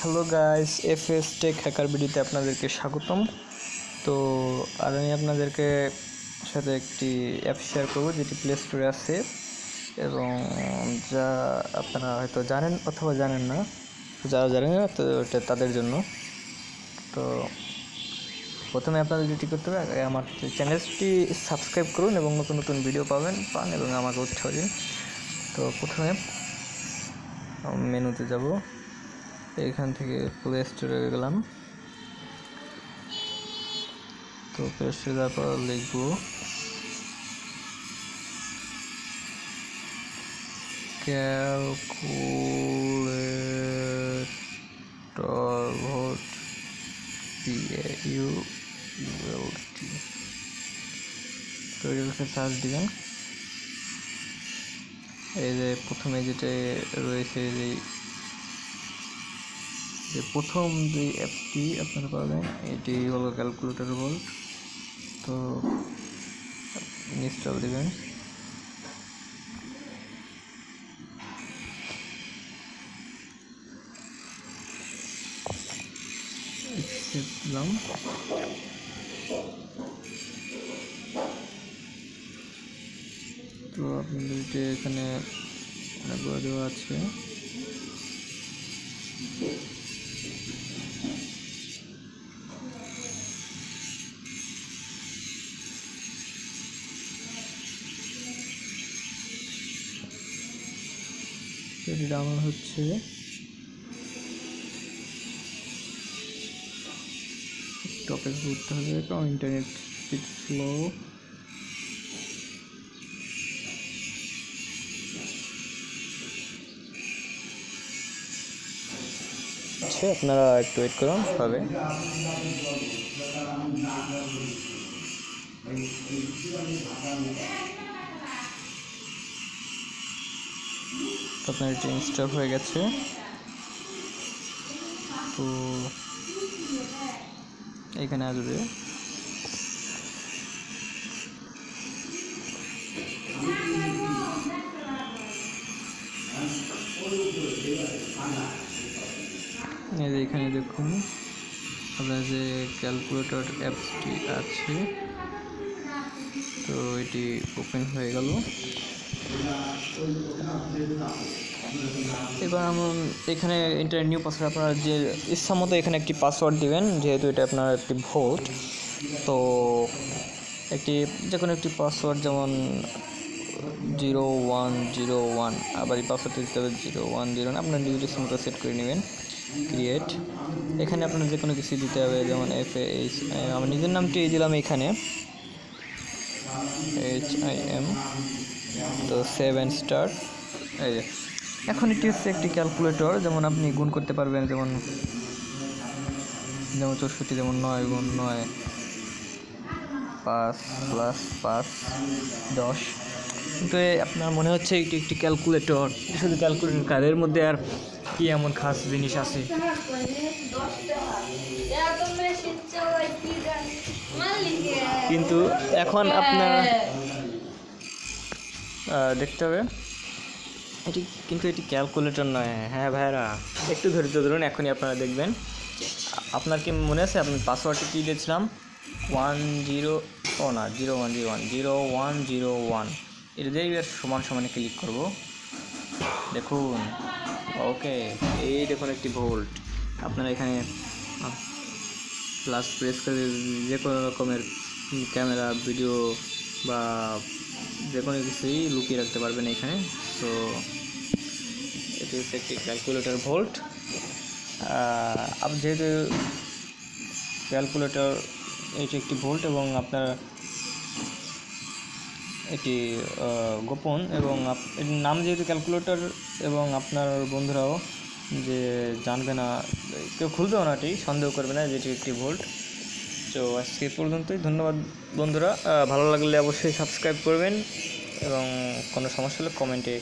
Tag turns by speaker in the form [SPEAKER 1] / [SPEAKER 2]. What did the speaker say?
[SPEAKER 1] Hello guys, FS tech hacker ভিডিওতে আপনাদেরকে স্বাগতম। তো আর আমি আপনাদেরকে সাথে একটি অ্যাপ শেয়ার করব যেটি প্লে স্টোরে আছে এবং যা আপনারা হয়তো জানেন অথবা জানেন না। যারা জানেন না তো এটা তাদের জন্য। তো প্রথমে আপনাদের যেটি করতে হবে, আমার চ্যানেলটি সাবস্ক্রাইব করুন এবং নতুন নতুন ভিডিও পান এবং আমাকে উৎসাহ দিন। তো প্রথমে মেনুতে যাব, এইখান থেকে প্লে স্টোরে গেলাম। তো প্লে স্টোরে যাওয়ার পর লিখব ক্যালকুলেটর ভোল্ট PAULT। তো এটাকে সার্চ দিবেন। এই যে প্রথমে যেটা রয়েছে, যে প্রথম যে অ্যাপটি আপনারা পাবেন এটি হলো ক্যালকুলেটর ভোল্ট। তো ইনস্টল দিবেন। দিলাম। তো আপনাদের যে এখানে দেওয়া আছে, এটি ডাউনলোড হচ্ছে। টপিক করতে হবে, কারণ ইন্টারনেট স্পিড স্লো। আচ্ছা, আপনারা একটু ওয়েট করুন, হবে। আপনার এটি ইনস্টল হয়ে গেছে। তো এখানে আসবে, এখানে দেখুন আপনার যে ক্যালকুলেটর অ্যাপসটি আছে, তো এটি ওপেন হয়ে গেল। এবার এখানে ইন্টারনেট নিউ পাসওয়ার্ড আপনারা যে ইচ্ছা মতো এখানে একটি পাসওয়ার্ড দিবেন, যেহেতু এটা আপনার একটি ভোল্ট। তো একটি যে কোনো একটি পাসওয়ার্ড, যেমন 0101, আবার এই পাসওয়ার্ডটা দিতে হবে 0101। আপনার নিজের ইচ্ছা মতো সেট করে নেবেন। ক্রিয়েট, এখানে আপনার যে কোনো কিছু দিতে হবে, যেমন FAH, আমার নিজের নামটি দিলাম এখানে HIM। তো সেভ অ্যান্ড স্টার্ট। এই এখন এটি হচ্ছে একটি ক্যালকুলেটর, যেমন আপনি গুণ করতে পারবেন, যেমন 64, যেমন 9 গুণ 9, 5 প্লাস 5 10। কিন্তু আপনার মনে হচ্ছে এটি একটি ক্যালকুলেটর, শুধু ক্যালকুলেটর কাজের মধ্যে আর কি এমন খাস জিনিস আছে। কিন্তু এখন আপনার দেখতে হবে এটি ক্যালকুলেটর নয়। হ্যাঁ ভাইরা, একটু ধৈর্য ধরুন, এখনই আপনারা দেখবেন। আপনার কি মনে আছে আপনি পাসওয়ার্ডটি কী দিয়েছিলাম? 0101 এটা দিয়ে সমানে ক্লিক করব। দেখুন, ওকে, এই দেখুন একটি ভোল্ট। আপনারা এখানে প্লাস প্রেস করে যে কোনো রকমের ক্যামেরা, ভিডিও বা যে কোনো কিছুই লুকিয়ে রাখতে পারবেন এখানে। তো এটি হচ্ছে একটি ক্যালকুলেটর ভোল্ট। যেহেতু ক্যালকুলেটর এটি একটি ভোল্ট এবং আপনার এটি গোপন, এবং এটির নাম যেহেতু ক্যালকুলেটর, এবং আপনার বন্ধুরাও যে জানবে না, কেউ খুলবেও না, এটি সন্দেহ করবে না যেটি একটি ভোল্ট। তো আজকে পর্যন্তই। ধন্যবাদ বন্ধুরা। ভালো লাগলে অবশ্যই সাবস্ক্রাইব করবেন এবং কোনো সমস্যা হলে কমেন্টে